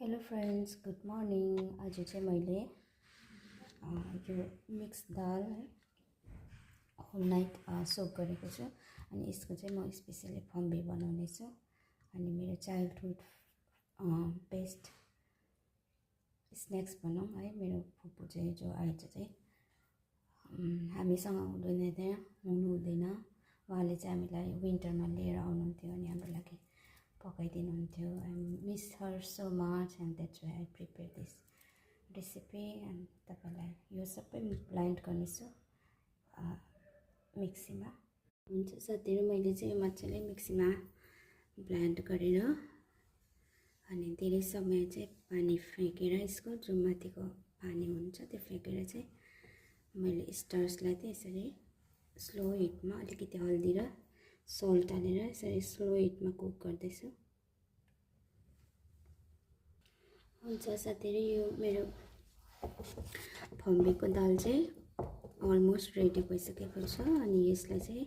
Hello friends, good morning. आज चाहिँ मैले यो मिक्स दाल है होल नाइट सोक गरेको छु। अनि यसको चाहिँ म स्पेसली फम्बी बनाउने छु। अनि मेरो चाइल्डहुड बेस्ट स्न्याक्स भनौँ है। मेरो फुपू चाहिँ जो आज चाहिँ हामीसँग हुनुहुँदैन। उहाँले चाहिँ हामीलाई विन्टरमा लिएर आउनुहुन्थ्यो अनि हाम्रो लागि पकाइदिनुहुन्थ्यो। I miss her so much and that's why I prepare this recipe. And तपाईँलाई यो सबै ब्लाइन्ड गर्नेछु मिक्सीमा। हुन्छ साथीहरू, मैले चाहिँ मजाले मिक्सीमा ब्लाइन्ड गरेर अनि धेरै समय चाहिँ पानी फ्याँकेर यसको जुन माथिको पानी हुन्छ त्यो फ्याँकेर चाहिँ मैले स्टार्चलाई चाहिँ यसरी स्लो हिटमा अलिकति हल्दी र सल्ट हालेर यसरी स्लो हिटमा कुक गर्दैछु। हुन्छ साथीहरू, यो मेरो फम्बीको दाल चाहिँ अलमोस्ट रेडी भइसकेको छ। अनि यसलाई चाहिँ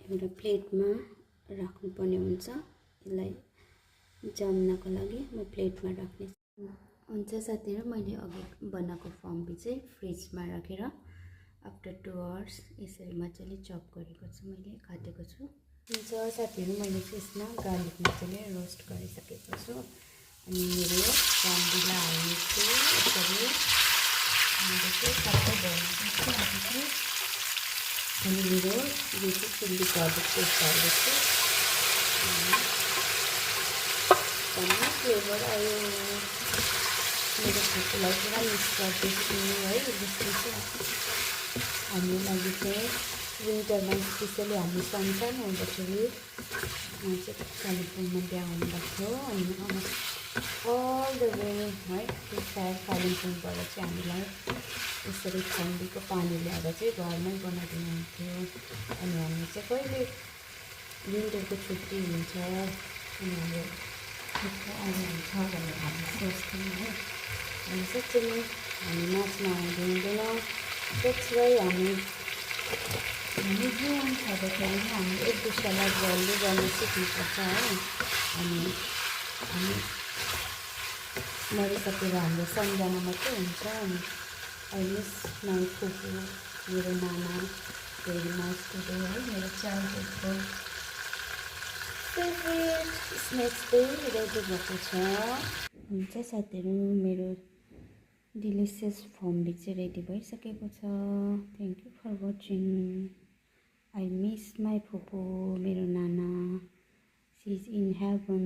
एउटा प्लेटमा राख्नुपर्ने हुन्छ। यसलाई जम्नको लागि म प्लेटमा राख्ने। हुन्छ साथीहरू, मैले अघि बनाएको फम्बी चाहिँ फ्रिजमा राखेर आफ्टर 2 आवर्स यसरी मजाले चप गरेको छु, मैले काटेको छु। हुन्छ साथीहरू, मैले चाहिँ यसमा गार्लिक मजाले रोस्ट गरिसकेको छु। अनि मेरो फम्बीलाई हाल्ने छु यसरी। मैले चाहिँ सबै बनाएको छु। अनि मेरो यो चाहिँ चिल्ली गार्लिक पेस्ट हाल्दैछु। फ्लेभर आयो। मेरो फुपूलाई पुरा मिस गर्दैछु है। जसले चाहिँ हाम्रो लागि चाहिँ विन्टरमा स्पेसली हामी सानो हुँदाखेरि चाहिँ कालिम्पोङमा बिहा हुनुभएको थियो। अनि अल द वे है त्यो कालिम्पोङबाट चाहिँ हामीलाई यसरी ठन्डीको पानी ल्याएर चाहिँ घरमै बनाइदिनुहुन्थ्यो। अनि हामी चाहिँ कहिले विन्टरको छुट्टी हुन्छ अनि हाम्रो आउनुहुन्छ भनेर हामी सोच्थ्यौँ है। अनि साँच्चै नै हामी नाच्न आउँदैन। द्याट्स वाइ हामी जीवन छँदाखेरि हामी एक दुसरालाई भ्यालु गर्न सिक्नुपर्छ है। अनि हामी मरिसकेर हाम्रो सम्झना मात्रै हुन्छ। अनि आई मिस माई फुपू, मेरो नाना भेरी मच टुडे है। मेरो चाइल्डहुडको फेभरेट स्न्याक्स चाहिँ रेडी भएको छ। हुन्छ साथीहरू, मेरो डिलिसियस फम्बी चाहिँ रेडी भइसकेको छ। Thank you for watching. I miss my फुपू, मेरो नाना, सी इज इन हेभन।